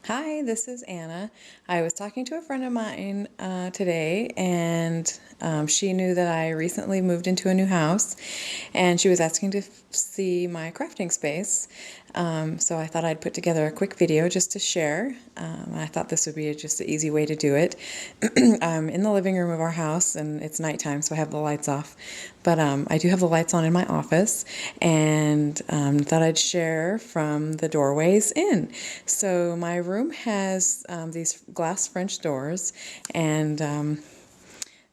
Hi, this is Anna. I was talking to a friend of mine today, and she knew that I recently moved into a new house, and she was asking to see my crafting space. So I thought I'd put together a quick video just to share. I thought this would be just an easy way to do it. I'm in the living room of our house, and it's nighttime, so I have the lights off. But I do have the lights on in my office, and thought I'd share from the doorways in. So my room has these glass French doors, and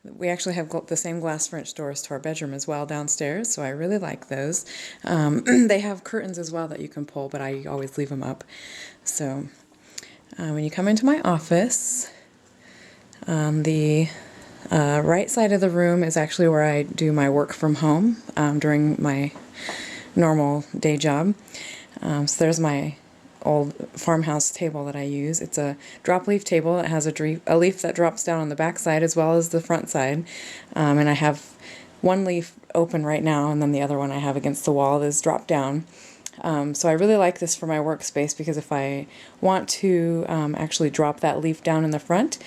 we actually have the same glass French doors to our bedroom as well downstairs, so I really like those. They have curtains as well that you can pull, but I always leave them up. So when you come into my office, the right side of the room is actually where I do my work from home during my normal day job. So there's my old farmhouse table that I use. It's a drop leaf table. It has a leaf that drops down on the back side as well as the front side. And I have one leaf open right now, and then the other one I have against the wall is dropped down. So I really like this for my workspace because if I want to actually drop that leaf down in the front,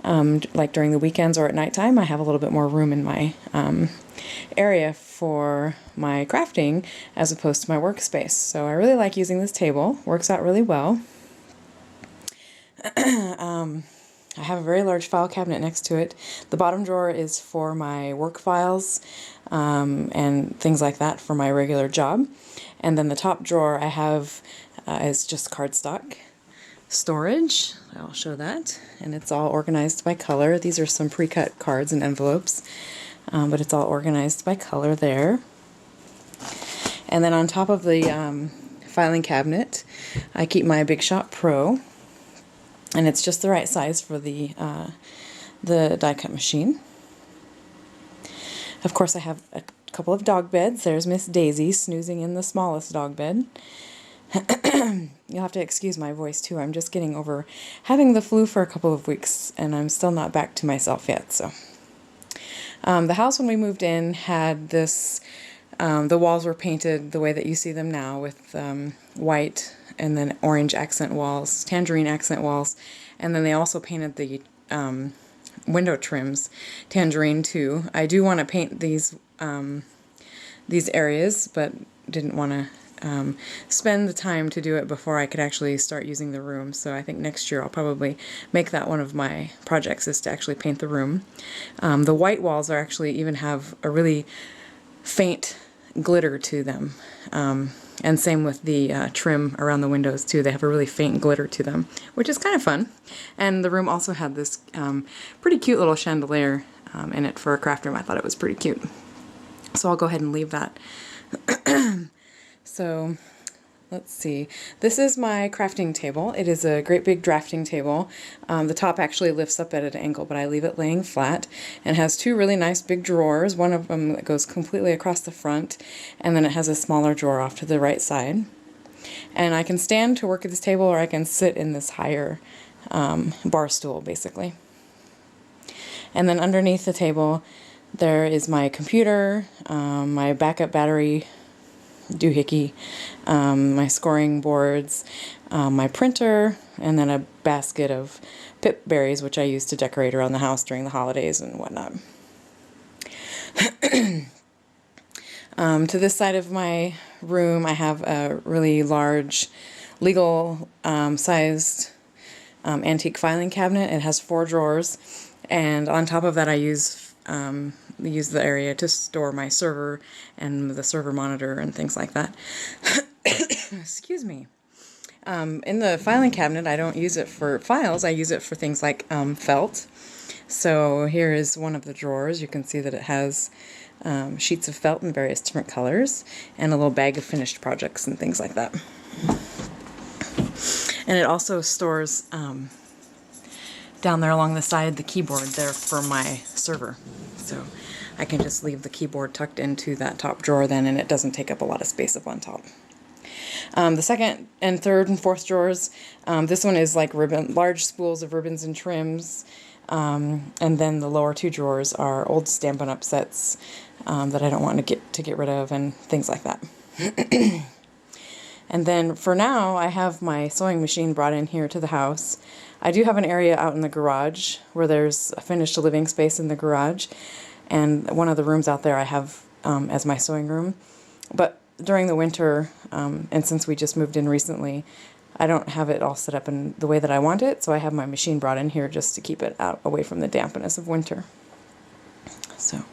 like during the weekends or at nighttime, I have a little bit more room in my area for my crafting as opposed to my workspace. So I really like using this table. Works out really well. I have a very large file cabinet next to it. The bottom drawer is for my work files and things like that for my regular job. And then the top drawer I have is just cardstock storage. I'll show that. And it's all organized by color. These are some pre-cut cards and envelopes, but it's all organized by color there. And then on top of the filing cabinet, I keep my Big Shot Pro, and it's just the right size for the die cut machine. Of course, I have a couple of dog beds. There's Miss Daisy snoozing in the smallest dog bed. You'll have to excuse my voice too. I'm just getting over having the flu for a couple of weeks, and I'm still not back to myself yet. So, the house when we moved in had this. The walls were painted the way that you see them now, with white and then orange accent walls, tangerine accent walls, and then they also painted the window trims tangerine too. I do want to paint these areas, but didn't want to spend the time to do it before I could actually start using the room. So I think next year I'll probably make that one of my projects, is to actually paint the room. The white walls are actually even have a really faint glitter to them, and same with the trim around the windows too. They have a really faint glitter to them, which is kind of fun. And the room also had this pretty cute little chandelier in it for a craft room. I thought it was pretty cute, so I'll go ahead and leave that. So let's see. This is my crafting table. It is a great big drafting table. The top actually lifts up at an angle, but I leave it laying flat, and has two really nice big drawers. One of them that goes completely across the front, and then it has a smaller drawer off to the right side. And I can stand to work at this table, or I can sit in this higher bar stool, basically. And then underneath the table, there is my computer, my backup battery doohickey, my scoring boards, my printer, and then a basket of pip berries, which I use to decorate around the house during the holidays and whatnot. To this side of my room, I have a really large legal sized antique filing cabinet. It has 4 drawers, and on top of that I use the area to store my server and the server monitor and things like that. Excuse me. In the filing cabinet, I don't use it for files. I use it for things like felt. So here is one of the drawers. You can see that it has sheets of felt in various different colors, and a little bag of finished projects and things like that. And it also stores down there along the side the keyboard there for my server. So I can just leave the keyboard tucked into that top drawer then, and it doesn't take up a lot of space up on top. The second and third and fourth drawers, this one is like large spools of ribbons and trims, and then the lower 2 drawers are old Stampin' Up! Sets that I don't want to get rid of, and things like that. And then for now, I have my sewing machine brought in here to the house. I do have an area out in the garage where there's a finished living space in the garage, and one of the rooms out there I have as my sewing room. But during the winter, and since we just moved in recently, I don't have it all set up in the way that I want it, so I have my machine brought in here just to keep it out away from the dampness of winter. So,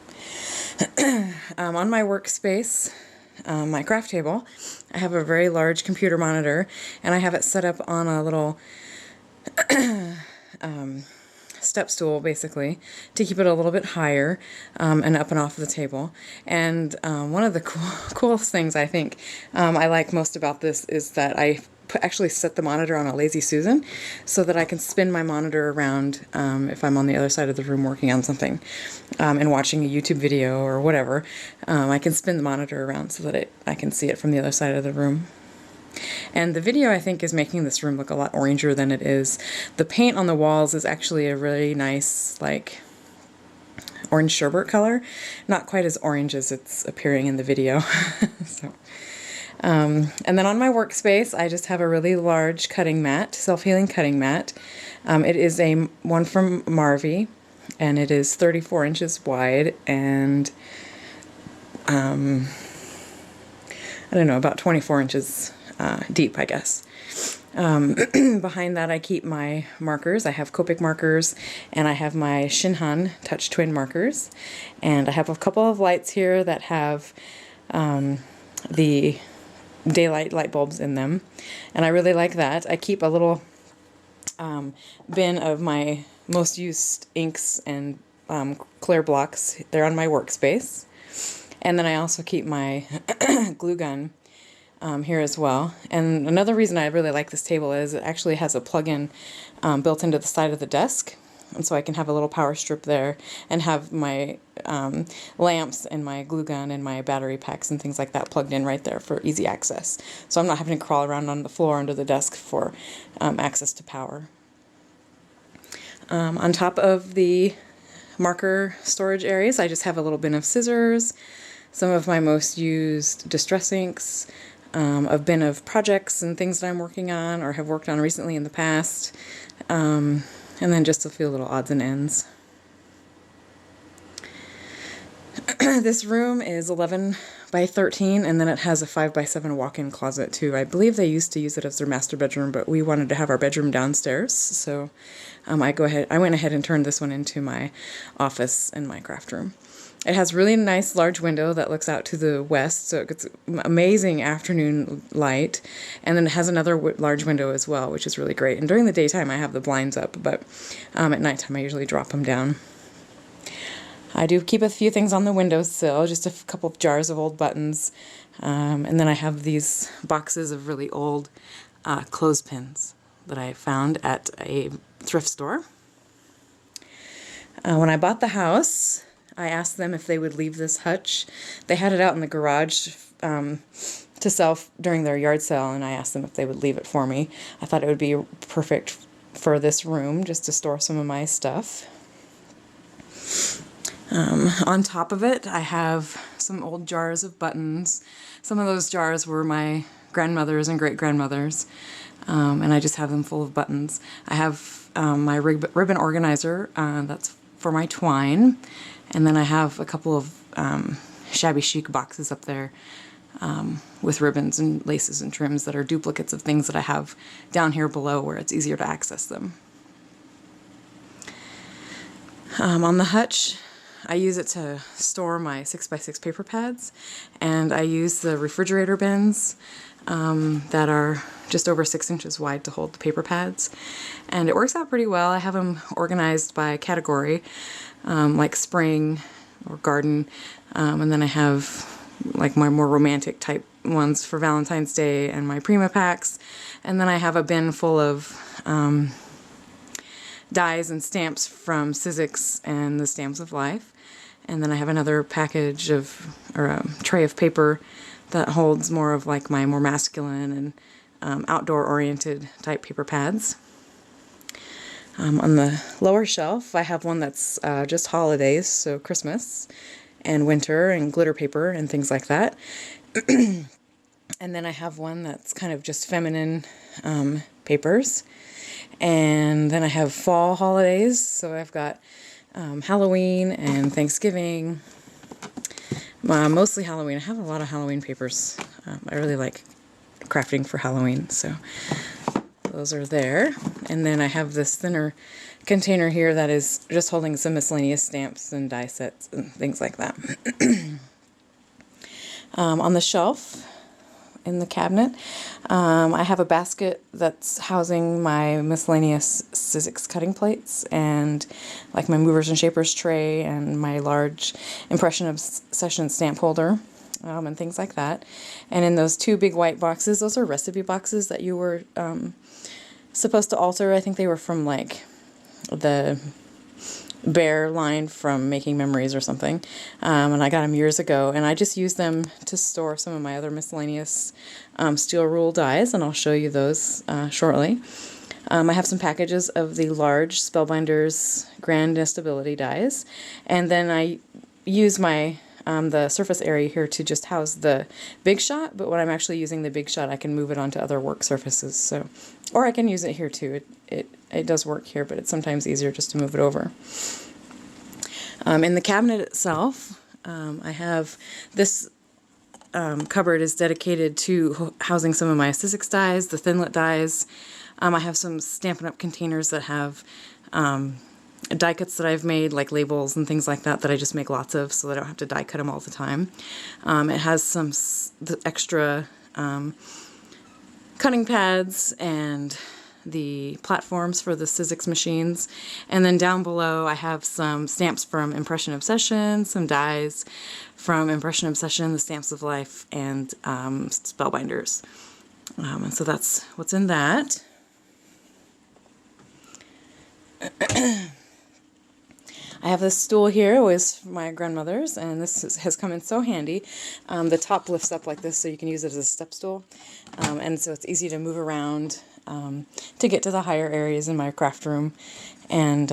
on my workspace, my craft table, I have a very large computer monitor, and I have it set up on a little step stool, basically, to keep it a little bit higher and up and off the table. And one of the coolest things I think I like most about this is that I actually set the monitor on a Lazy Susan so that I can spin my monitor around if I'm on the other side of the room working on something and watching a YouTube video or whatever. I can spin the monitor around so that I can see it from the other side of the room. And the video, I think, is making this room look a lot oranger than it is. The paint on the walls is actually a really nice, like, orange sherbet color. Not quite as orange as it's appearing in the video. So, and then on my workspace, I just have a really large cutting mat, self-healing cutting mat. It is one from Marvy, and it is 34 inches wide and, I don't know, about 24 inches deep, I guess. Behind that I keep my markers. I have Copic markers, and I have my Shinhan Touch Twin markers, and I have a couple of lights here that have the daylight light bulbs in them, and I really like that. I keep a little bin of my most used inks and clear blocks. They're on my workspace, and then I also keep my glue gun here as well. And another reason I really like this table is it actually has a plug-in built into the side of the desk, and so I can have a little power strip there and have my lamps and my glue gun and my battery packs and things like that plugged in right there for easy access. So I'm not having to crawl around on the floor under the desk for access to power. On top of the marker storage areas, I just have a little bin of scissors, some of my most used distress inks, a bin of projects and things that I'm working on or have worked on recently in the past, and then just a few little odds and ends. This room is 11 by 13, and then it has a 5 by 7 walk-in closet too. I believe they used to use it as their master bedroom, but we wanted to have our bedroom downstairs, so I went ahead and turned this one into my office and my craft room. It has really nice large window that looks out to the west, so it gets amazing afternoon light. And then it has another large window as well, which is really great. And during the daytime, I have the blinds up, but at nighttime, I usually drop them down. I do keep a few things on the windowsill, just a couple of jars of old buttons. And then I have these boxes of really old clothespins that I found at a thrift store. When I bought the house, I asked them if they would leave this hutch. They had it out in the garage to sell during their yard sale, and I asked them if they would leave it for me. I thought it would be perfect for this room, just to store some of my stuff. On top of it, I have some old jars of buttons. Some of those jars were my grandmother's and great-grandmother's, and I just have them full of buttons. I have my ribbon organizer, that's for my twine. And then I have a couple of shabby chic boxes up there with ribbons and laces and trims that are duplicates of things that I have down here below where it's easier to access them. On the hutch, I use it to store my 6x6 paper pads, and I use the refrigerator bins that are just over 6 inches wide to hold the paper pads. And it works out pretty well. I have them organized by category, like spring or garden, and then I have like my more romantic type ones for Valentine's Day and my Prima packs, and then I have a bin full of dies and stamps from Sizzix and the Stamps of Life, and then I have another package of, or a tray of paper that holds more of like my more masculine and outdoor oriented type paper pads. On the lower shelf, I have one that's just holidays, so Christmas and winter and glitter paper and things like that. And And then I have one that's kind of just feminine papers. And then I have fall holidays. So I've got Halloween and Thanksgiving. Mostly Halloween. I have a lot of Halloween papers. I really like crafting for Halloween, so those are there. And then I have this thinner container here that is just holding some miscellaneous stamps and die sets and things like that. On the shelf in the cabinet, I have a basket that's housing my miscellaneous Sizzix cutting plates and like my movers and shapers tray and my large Impression Obsession stamp holder and things like that. And in those two big white boxes, those are recipe boxes that you were supposed to alter. I think they were from like the Bear line from Making Memories or something, and I got them years ago, and I just use them to store some of my other miscellaneous steel rule dies, and I'll show you those shortly. I have some packages of the large Spellbinders Grand Nestability dies, and then I use my the surface area here to just house the Big Shot, but when I'm actually using the Big Shot, I can move it onto other work surfaces, so, or I can use it here too. It does work here, but it's sometimes easier just to move it over. In the cabinet itself, I have this cupboard is dedicated to housing some of my Sizzix dies, the Thinlit dies. I have some Stampin' Up! Containers that have die cuts that I've made, like labels and things like that, that I just make lots of so that I don't have to die cut them all the time. It has some the extra cutting pads and the platforms for the Sizzix machines. And then down below I have some stamps from Impression Obsession, some dies from Impression Obsession, the Stamps of Life, and Spellbinders. And so that's what's in that. I have this stool here, it was my grandmother's, and this has come in so handy. The top lifts up like this so you can use it as a step stool, and so it's easy to move around to get to the higher areas in my craft room, and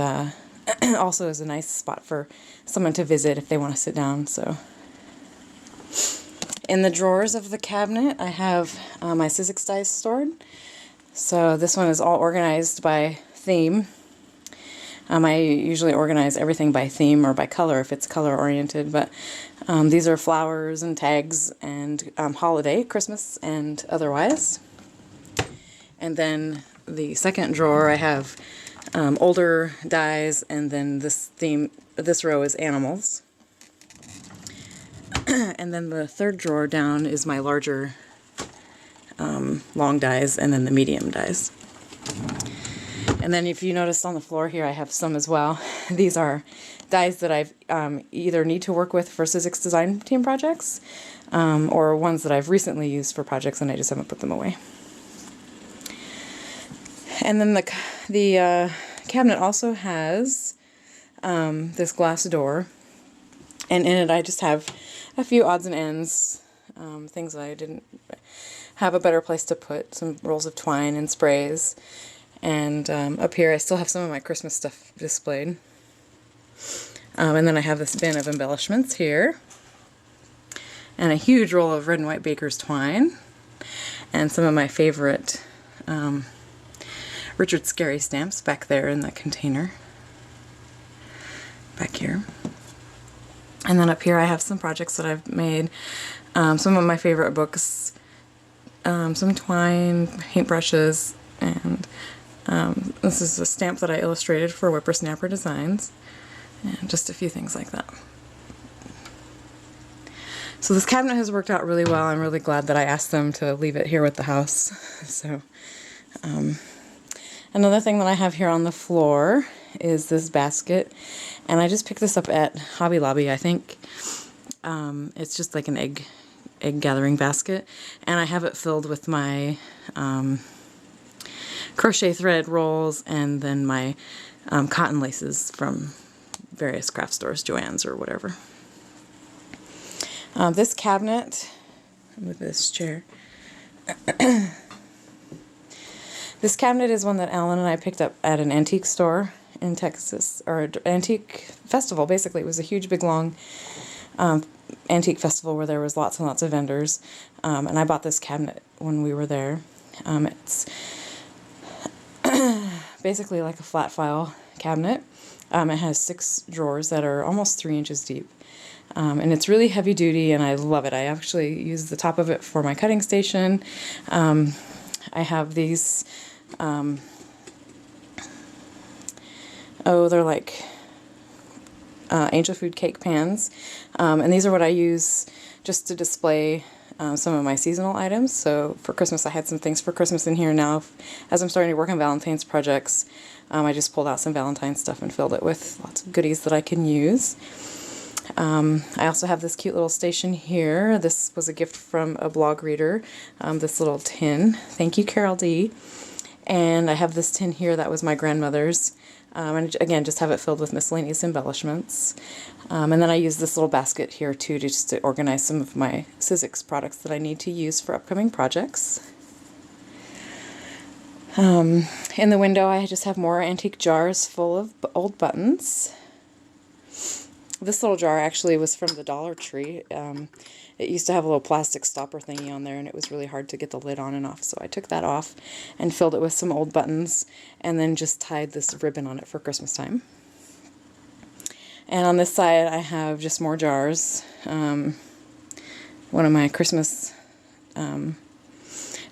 also is a nice spot for someone to visit if they want to sit down. So in the drawers of the cabinet I have my Sizzix dies stored. So this one is all organized by theme. I usually organize everything by theme or by color if it's color oriented, but these are flowers and tags and holiday, Christmas and otherwise. And then the second drawer I have older dies, and then this row is animals. And then the third drawer down is my larger long dies, and then the medium dies. And then if you notice on the floor here, I have some as well. These are dies that I've either need to work with for Sizzix design team projects, or ones that I've recently used for projects and I just haven't put them away. And then the cabinet also has this glass door, and in it I just have a few odds and ends, things that I didn't have a better place to put, some rolls of twine and sprays. And up here I still have some of my Christmas stuff displayed. And then I have this bin of embellishments here, and a huge roll of red and white baker's twine, and some of my favorite Richard Scarry stamps back there in that container back here. And then up here I have some projects that I've made, some of my favorite books, some twine, paintbrushes, and this is a stamp that I illustrated for Whippersnapper Designs, and just a few things like that. So this cabinet has worked out really well. I'm really glad that I asked them to leave it here with the house. So another thing that I have here on the floor is this basket, and I just picked this up at Hobby Lobby, I think. It's just like an egg gathering basket, and I have it filled with my crochet thread rolls, and then my cotton laces from various craft stores, Joann's or whatever. This cabinet, with this chair, this cabinet is one that Alan and I picked up at an antique store in Texas, or an antique festival basically. It was a huge big long antique festival where there was lots and lots of vendors, and I bought this cabinet when we were there. It's basically like a flat file cabinet. It has 6 drawers that are almost 3 inches deep. And it's really heavy duty, and I love it. I actually use the top of it for my cutting station. I have these, they're like angel food cake pans. And these are what I use just to display some of my seasonal items. So for Christmas, I had some things for Christmas in here. Now, as I'm starting to work on Valentine's projects, I just pulled out some Valentine's stuff and filled it with lots of goodies that I can use. I also have this cute little station here. This was a gift from a blog reader, this little tin. Thank you, Carol D. And I have this tin here that was my grandmother's. And again, just have it filled with miscellaneous embellishments. And then I use this little basket here too, just to organize some of my Sizzix products that I need to use for upcoming projects. In the window, I just have more antique jars full of old buttons. This little jar actually was from the Dollar Tree. It used to have a little plastic stopper thingy on there, and it was really hard to get the lid on and off, so I took that off and filled it with some old buttons, and then just tied this ribbon on it for Christmas time. And on this side, I have just more jars. One of my Christmas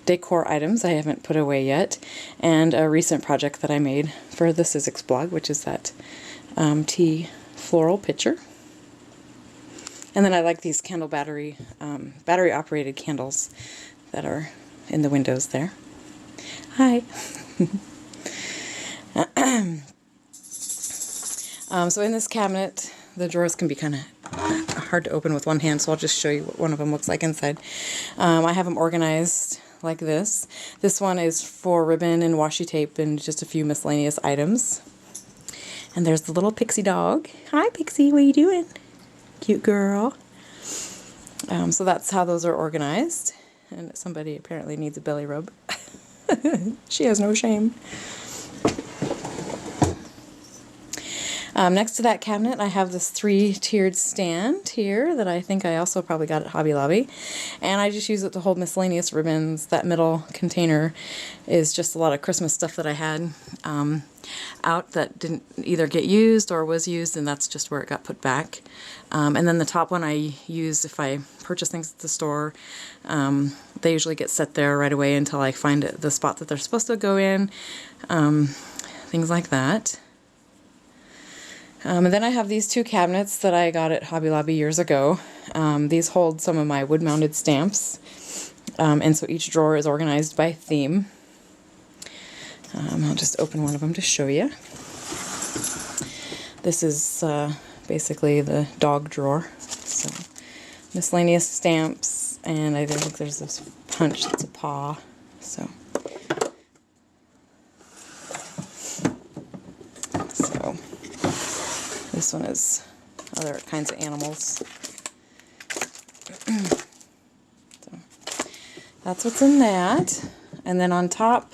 decor items I haven't put away yet, and a recent project that I made for the Sizzix blog, which is that tea floral pitcher. And then I like these candle battery operated candles that are in the windows there. Hi. So in this cabinet, the drawers can be kind of hard to open with one hand, so I'll just show you what one of them looks like inside. I have them organized like this. This one is for ribbon and washi tape and just a few miscellaneous items. And there's the little Pixie dog. Hi, Pixie. What are you doing? Cute girl. So that's how those are organized. And somebody apparently needs a belly rub. She has no shame. Next to that cabinet, I have this 3-tiered stand here that I think I also probably got at Hobby Lobby. And I just use it to hold miscellaneous ribbons. That middle container is just a lot of Christmas stuff that I had out that didn't either get used or was used, and that's just where it got put back. And then the top one I use if I purchase things at the store. They usually get set there right away until I find the spot that they're supposed to go in. Things like that. And then I have these 2 cabinets that I got at Hobby Lobby years ago. These hold some of my wood-mounted stamps, and so each drawer is organized by theme. I'll just open one of them to show you. This is basically the dog drawer. So miscellaneous stamps, and I think there's this punch that's a paw. So this one is other kinds of animals. So that's what's in that. And then on top,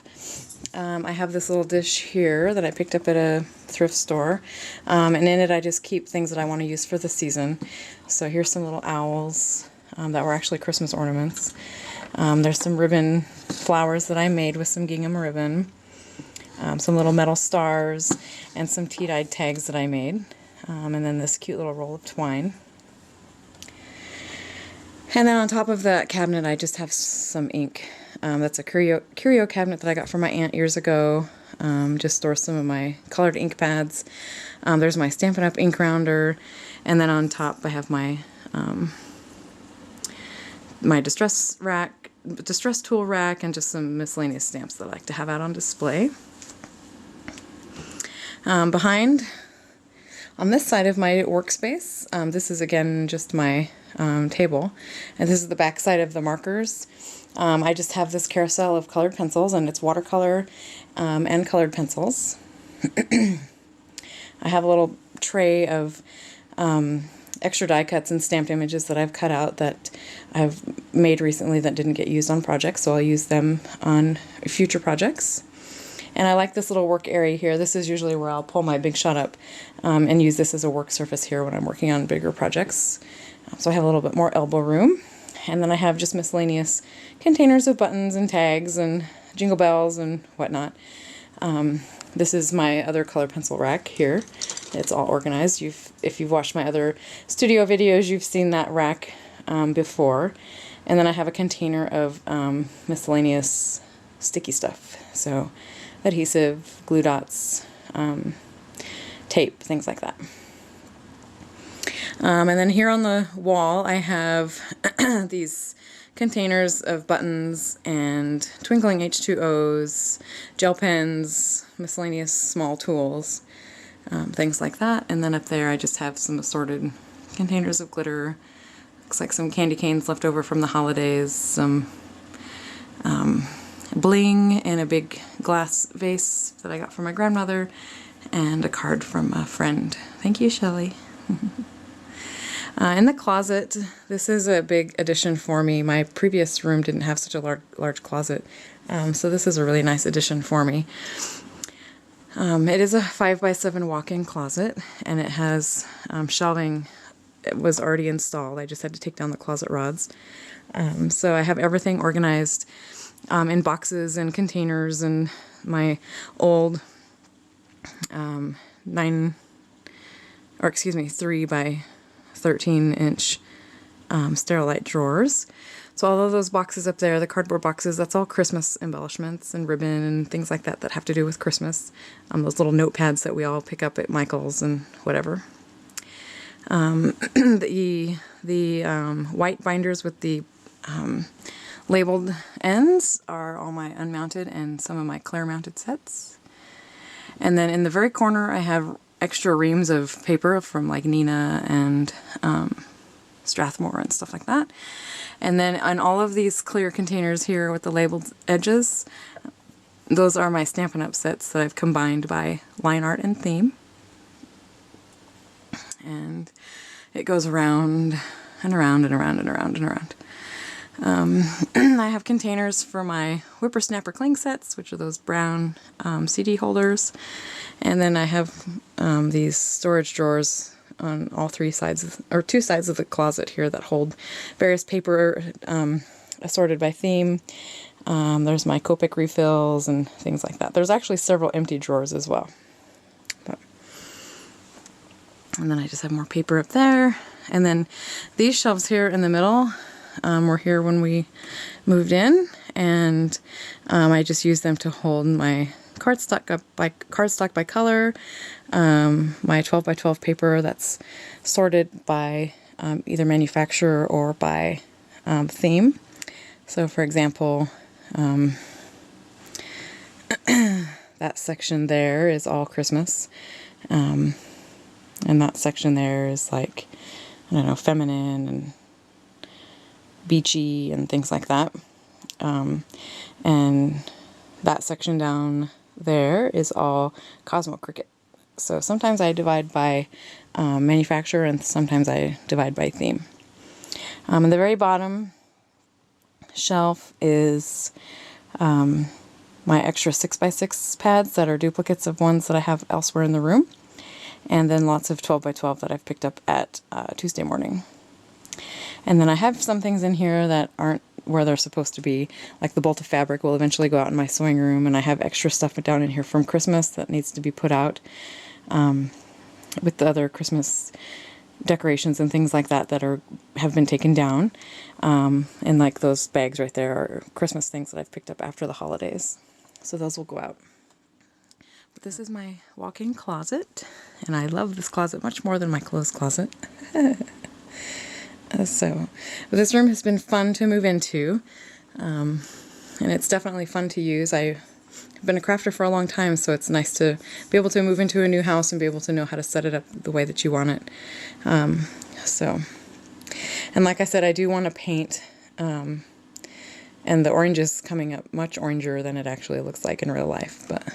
I have this little dish here that I picked up at a thrift store. And in it I just keep things that I want to use for the season. So here's some little owls that were actually Christmas ornaments. There's some ribbon flowers that I made with some gingham ribbon. Some little metal stars and some tea-dyed tags that I made. And then this cute little roll of twine. And then on top of that cabinet I just have some ink. That's a curio cabinet that I got from my aunt years ago. Just store some of my colored ink pads. There's my Stampin' Up! Ink rounder. And then on top I have my my distress tool rack and just some miscellaneous stamps that I like to have out on display. Behind, on this side of my workspace, this is again just my table, and this is the back side of the markers. I just have this carousel of colored pencils, and it's watercolor and colored pencils. I have a little tray of extra die cuts and stamped images that I've cut out that I've made recently that didn't get used on projects, so I'll use them on future projects. And I like this little work area here. This is usually where I'll pull my Big Shot up and use this as a work surface here when I'm working on bigger projects. So I have a little bit more elbow room. And then I have just miscellaneous containers of buttons and tags and jingle bells and whatnot. This is my other color pencil rack here. It's all organized. If you've watched my other studio videos, you've seen that rack before. And then I have a container of miscellaneous sticky stuff. So adhesive, glue dots, tape, things like that. And then here on the wall I have these containers of buttons and twinkling H2Os, gel pens, miscellaneous small tools, things like that. And then up there I just have some assorted containers of glitter. Looks like some candy canes left over from the holidays, some bling in a big glass vase that I got from my grandmother, and a card from a friend. Thank you, Shelley. In the closet, this is a big addition for me. My previous room didn't have such a large closet, so this is a really nice addition for me. It is a 5x7 walk-in closet, and it has shelving. It was already installed. I just had to take down the closet rods. So I have everything organized in boxes and containers, and my old 3 by 13-inch Sterilite drawers. So all of those boxes up there, the cardboard boxes, that's all Christmas embellishments and ribbon and things like that that have to do with Christmas. Those little notepads that we all pick up at Michael's and whatever. The white binders with the labeled ends are all my unmounted and some of my Claire mounted sets. And then in the very corner I have extra reams of paper from like Nina and Strathmore and stuff like that. And then on all of these clear containers here with the labeled edges, those are my Stampin' Up! Sets that I've combined by line art and theme. And it goes around and around and around and around and around. I have containers for my Whippersnapper Cling sets, which are those brown CD holders. And then I have these storage drawers on all 2 sides of the closet here that hold various paper assorted by theme. There's my Copic refills and things like that. There's actually several empty drawers as well. And then I just have more paper up there. And then these shelves here in the middle were here when we moved in, and I just use them to hold my cardstock by color, my 12 by 12 paper that's sorted by either manufacturer or by theme. So for example, that section there is all Christmas, and that section there is like, I don't know, feminine and beachy and things like that. And that section down there is all Cosmo Cricket. So sometimes I divide by manufacturer and sometimes I divide by theme. And the very bottom shelf is my extra 6x6 pads that are duplicates of ones that I have elsewhere in the room. And then lots of 12 by 12 that I've picked up at Tuesday morning. And then I have some things in here that aren't where they're supposed to be, like the bolt of fabric will eventually go out in my sewing room, and I have extra stuff down in here from Christmas that needs to be put out with the other Christmas decorations and things like that that have been taken down. And like those bags right there are Christmas things that I've picked up after the holidays. So those will go out. But this is my walk-in closet, and I love this closet much more than my clothes closet. So this room has been fun to move into, and it's definitely fun to use. I've been a crafter for a long time, so it's nice to be able to move into a new house and be able to know how to set it up the way that you want it. And like I said, I do want to paint, and the orange is coming up much oranger than it actually looks like in real life, but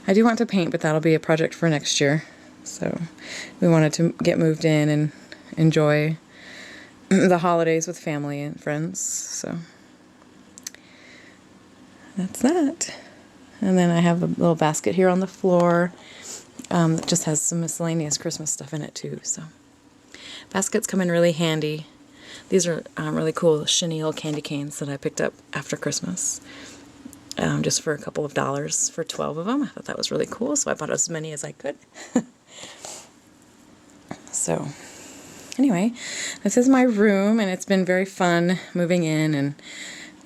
I do want to paint, but that'll be a project for next year. So we wanted to get moved in and enjoy the holidays with family and friends. So that's that. And then I have a little basket here on the floor that just has some miscellaneous Christmas stuff in it too. So, Baskets come in really handy. These are really cool chenille candy canes that I picked up after Christmas. Just for a couple of dollars for 12 of them. I thought that was really cool, so I bought as many as I could. So, anyway, this is my room, and it's been very fun moving in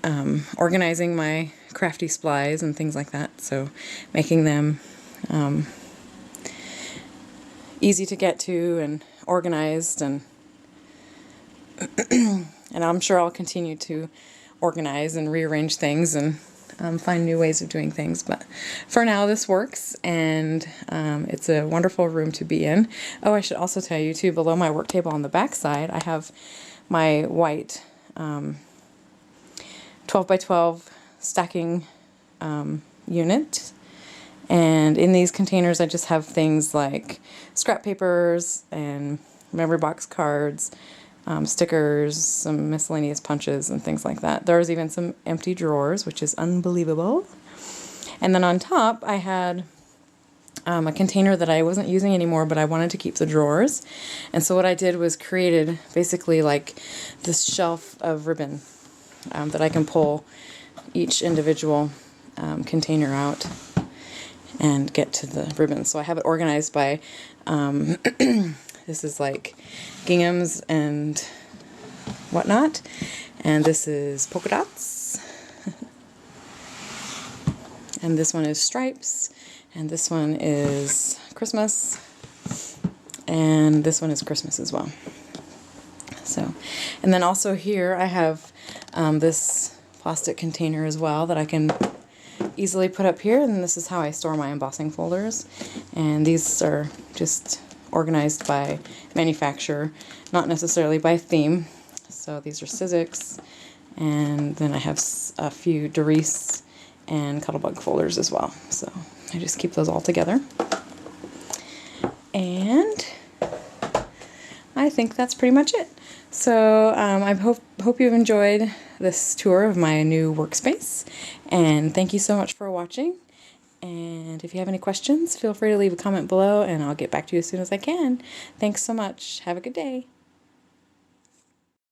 and organizing my crafty supplies and things like that. So, making them easy to get to and organized, and and I'm sure I'll continue to organize and rearrange things and find new ways of doing things, but for now this works, and it's a wonderful room to be in. Oh, I should also tell you too, below my work table on the back side I have my Wight 12 by 12 stacking unit, and in these containers I just have things like scrap papers and memory box cards, stickers, some miscellaneous punches and things like that. There's even some empty drawers, which is unbelievable. And then on top I had a container that I wasn't using anymore, but I wanted to keep the drawers. And so what I did was created basically like this shelf of ribbon that I can pull each individual container out and get to the ribbons. So I have it organized by this is like ginghams and whatnot, and this is polka dots, and this one is stripes, and this one is Christmas, and this one is Christmas as well. So, and then also here I have this plastic container as well that I can easily put up here, and this is how I store my embossing folders, and these are just organized by manufacturer, not necessarily by theme. So these are Sizzix, and then I have a few Doris and Cuttlebug folders as well. So I just keep those all together. And I think that's pretty much it. So I hope you've enjoyed this tour of my new workspace, and thank you so much for watching. And if you have any questions, feel free to leave a comment below, and I'll get back to you as soon as I can. Thanks so much. Have a good day.